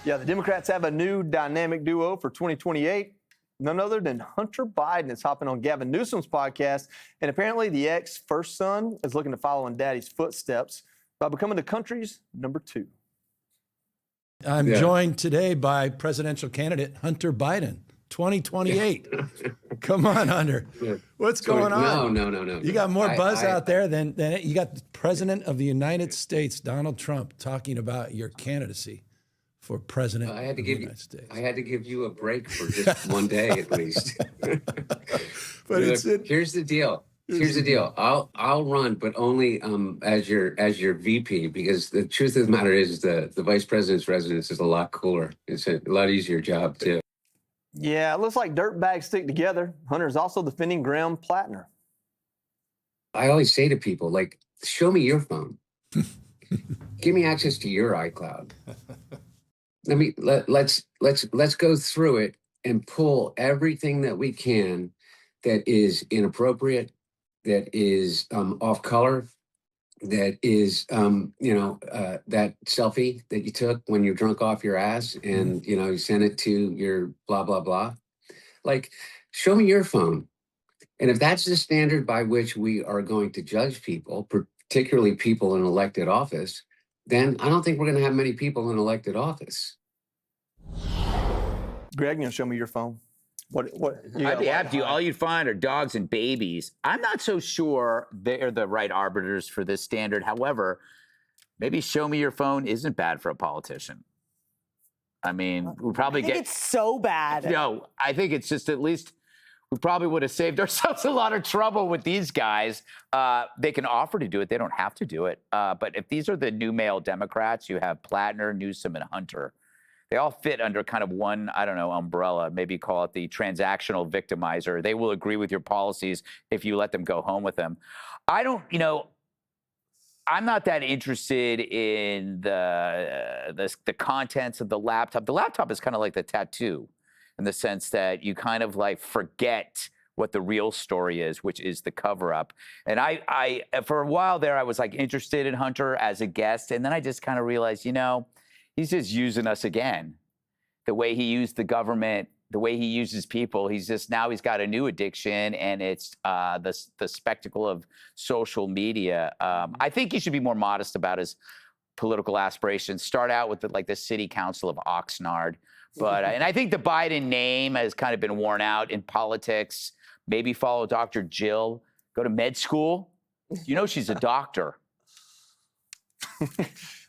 Yeah, the Democrats have a new dynamic duo for 2028. None other than Hunter Biden is hopping on Gavin Newsom's podcast. And apparently the ex-first son is looking to follow in daddy's footsteps by becoming the country's number 2. I'm joined today by presidential candidate Hunter Biden, 2028. Come on, Hunter. What's going on? No. You got more buzz out there than you got the president of the United States, Donald Trump, talking about your candidacy for president of the United States. I had to give you a break for just one day at least. But here's the deal. Here's the deal. I'll run, but only as your VP, because the truth of the matter is the vice president's residence is a lot cooler. It's a lot easier job too. Yeah, it looks like dirtbags stick together. Hunter's also defending Graham Platner. I always say to people, like, show me your phone. Give me access to your iCloud. Let's go through it and pull everything that we can that is inappropriate, that is off color, that is that selfie that you took when you're drunk off your ass and you sent it to your blah blah blah. Like, show me your phone. And if that's the standard by which we are going to judge people, particularly people in elected office, then I don't think we're going to have many people in elected office. Greg, show me your phone. What? I'd be happy to. All you'd find are dogs and babies. I'm not so sure they're the right arbiters for this standard. However, maybe show me your phone isn't bad for a politician. I mean, we probably I think it's so bad. No, I think it's just at least we probably would have saved ourselves a lot of trouble with these guys. They can offer to do it. They don't have to do it. But if these are the new male Democrats, you have Platner, Newsom, and Hunter. They all fit under kind of one, umbrella. Maybe call it the transactional victimizer. They will agree with your policies if you let them go home with them. I'm not that interested in the contents of the laptop. The laptop is kind of like the tattoo in the sense that you kind of like forget what the real story is, which is the cover-up. And I for a while there, I was like interested in Hunter as a guest. And then I just kind of realized, he's just using us again. The way he used the government, the way he uses people, he's got a new addiction, and it's the spectacle of social media. I think he should be more modest about his political aspirations. Start out with the city council of Oxnard. But and I think the Biden name has kind of been worn out in politics. Maybe follow Dr. Jill, go to med school. She's a doctor.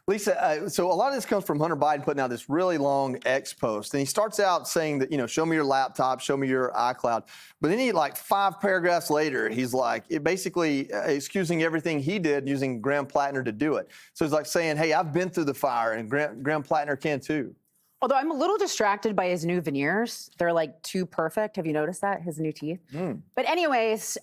Lisa, so a lot of this comes from Hunter Biden putting out this really long X post. And he starts out saying that, show me your laptop, show me your iCloud. But then 5 paragraphs later, he's basically excusing everything he did using Graham Platner to do it. So he's like saying, hey, I've been through the fire, and Graham Platner can too. Although I'm a little distracted by his new veneers. They're too perfect. Have you noticed that? His new teeth. But anyways,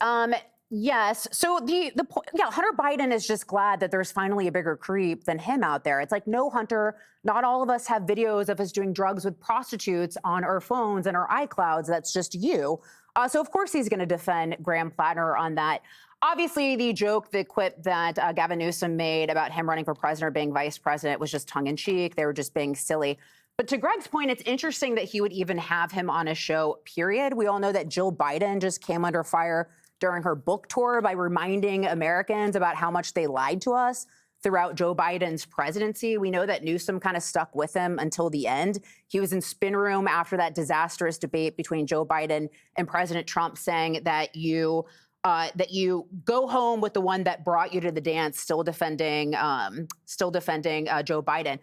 yes. So Hunter Biden is just glad that there's finally a bigger creep than him out there. It's like, no, Hunter, not all of us have videos of us doing drugs with prostitutes on our phones and our iClouds. That's just you. So of course he's going to defend Graham Platner on that. Obviously, the quip that Gavin Newsom made about him running for president or being vice president was just tongue in cheek. They were just being silly. But to Greg's point, it's interesting that he would even have him on a show, period. We all know that Jill Biden just came under fire during her book tour by reminding Americans about how much they lied to us throughout Joe Biden's presidency. We know that Newsom kind of stuck with him until the end. He was in spin room after that disastrous debate between Joe Biden and President Trump, saying that you go home with the one that brought you to the dance, still defending Joe Biden.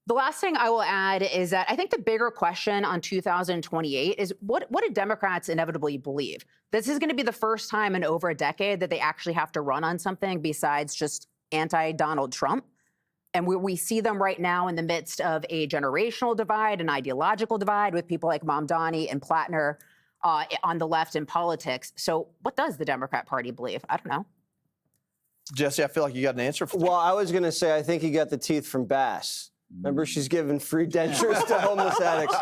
The last thing I will add is that I think the bigger question on 2028 is what do Democrats inevitably believe? This is going to be the first time in over a decade that they actually have to run on something besides just anti-Donald Trump. And we see them right now in the midst of a generational divide, an ideological divide with people like Mamdani and Platner on the left in politics. So what does the Democrat Party believe? I don't know. Jesse, I feel like you got an answer for that. Well, I was going to say, I think he got the teeth from Bass. Remember, she's giving free dentures to homeless addicts.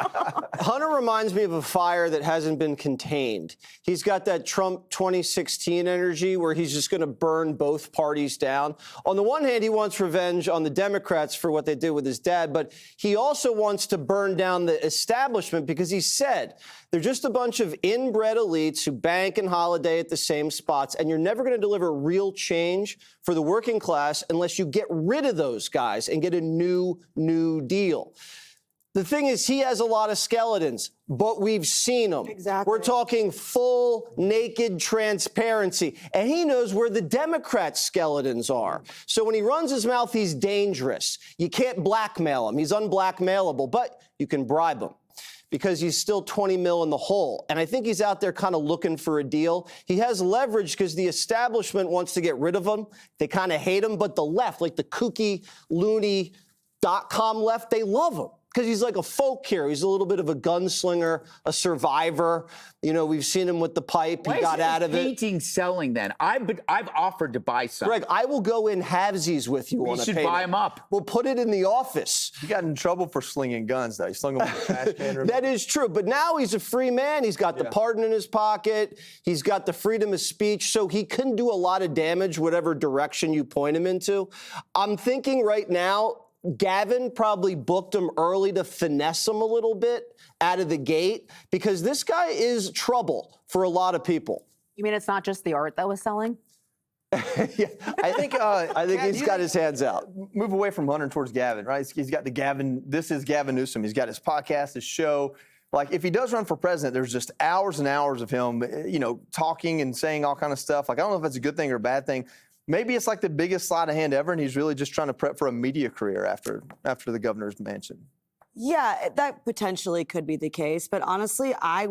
Hunter reminds me of a fire that hasn't been contained. He's got that Trump 2016 energy where he's just going to burn both parties down. On the one hand, he wants revenge on the Democrats for what they did with his dad, but he also wants to burn down the establishment because he said they're just a bunch of inbred elites who bank and holiday at the same spots, and you're never going to deliver real change for the working class unless you get rid of those guys and get a new deal. The thing is, he has a lot of skeletons, but we've seen them. Exactly. We're talking full, naked transparency. And he knows where the Democrats' skeletons are. So when he runs his mouth, he's dangerous. You can't blackmail him. He's unblackmailable, but you can bribe him because he's still 20 mil in the hole. And I think he's out there kind of looking for a deal. He has leverage because the establishment wants to get rid of him. They kind of hate him, but the left, like the kooky, loony, .com left, they love him because he's like a folk hero. He's a little bit of a gunslinger, a survivor. You know, we've seen him with the pipe. He got out of it. Painting selling then? I've offered to buy some. Greg, I will go in halvesies with you on a should painting. buy them up. We'll put it in the office. He got in trouble for slinging guns, though. He slung them in the trash can. That is true. But now he's a free man. He's got the pardon in his pocket. He's got the freedom of speech. So he can do a lot of damage, whatever direction you point him into. I'm thinking right now, Gavin probably booked him early to finesse him a little bit out of the gate because this guy is trouble for a lot of people. You mean it's not just the art that was selling? Yeah, I think he's got his hands out. Move away from Hunter towards Gavin, right? He's got the Gavin. This is Gavin Newsom. He's got his podcast, his show. Like, if he does run for president, there's just hours and hours of him, you know, talking and saying all kind of stuff. Like, I don't know if that's a good thing or a bad thing. Maybe it's like the biggest sleight of hand ever, and he's really just trying to prep for a media career after the governor's mansion. Yeah, that potentially could be the case. But honestly, I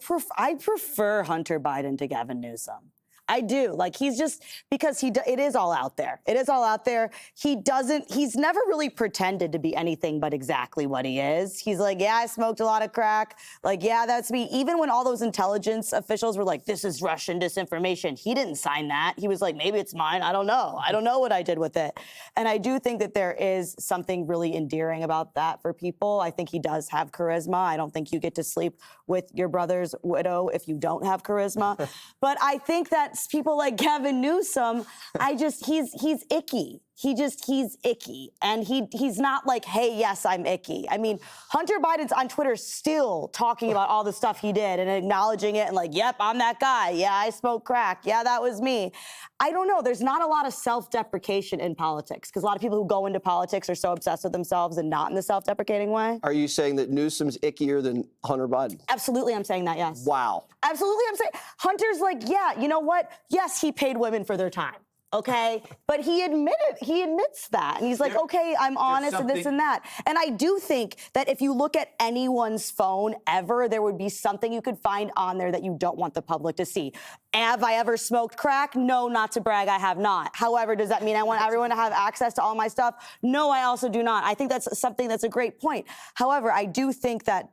prefer Hunter Biden to Gavin Newsom. I do. Like, he's just, because it is all out there. It is all out there. He's never really pretended to be anything but exactly what he is. He's like, yeah, I smoked a lot of crack. Like, yeah, that's me. Even when all those intelligence officials were like, this is Russian disinformation, he didn't sign that. He was like, maybe it's mine. I don't know. I don't know what I did with it. And I do think that there is something really endearing about that for people. I think he does have charisma. I don't think you get to sleep with your brother's widow if you don't have charisma. But I think that people like Gavin Newsom, he's icky. He's icky. And he's not like, hey, yes, I'm icky. I mean, Hunter Biden's on Twitter still talking about all the stuff he did and acknowledging it and like, yep, I'm that guy. Yeah, I smoked crack. Yeah, that was me. I don't know. There's not a lot of self-deprecation in politics because a lot of people who go into politics are so obsessed with themselves and not in the self-deprecating way. Are you saying that Newsom's ickier than Hunter Biden? Absolutely, I'm saying that, yes. Wow. Absolutely, I'm saying. Hunter's like, yeah, you know what? Yes, he paid women for their time. Okay, but he admits that. And he's like, okay, I'm honest and this and that. And I do think that if you look at anyone's phone ever, there would be something you could find on there that you don't want the public to see. Have I ever smoked crack? No, not to brag, I have not. However, does that mean I want everyone to have access to all my stuff? No, I also do not. I think that's something that's a great point. However, I do think that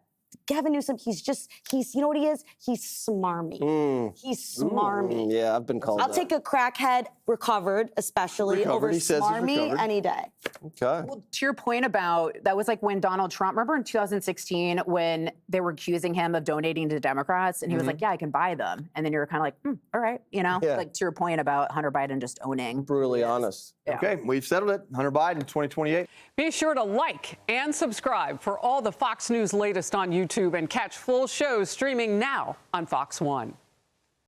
Gavin Newsom, he's you know what he is? He's smarmy. He's smarmy. Yeah, I've been called I'll that. take a crackhead recovered, especially over he says he's smarmy recovered. any day. Okay. Well, to your point about, that was like when Donald Trump, remember in 2016 when they were accusing him of donating to Democrats and he was like, yeah, I can buy them. And then you were kind of like, all right, you know, Yeah. like to your point about Hunter Biden just owning. Brutally honest. Yeah. Okay, we've settled it. Hunter Biden, 2028. Be sure to like and subscribe for all the Fox News latest on YouTube and catch full shows streaming now on Fox One.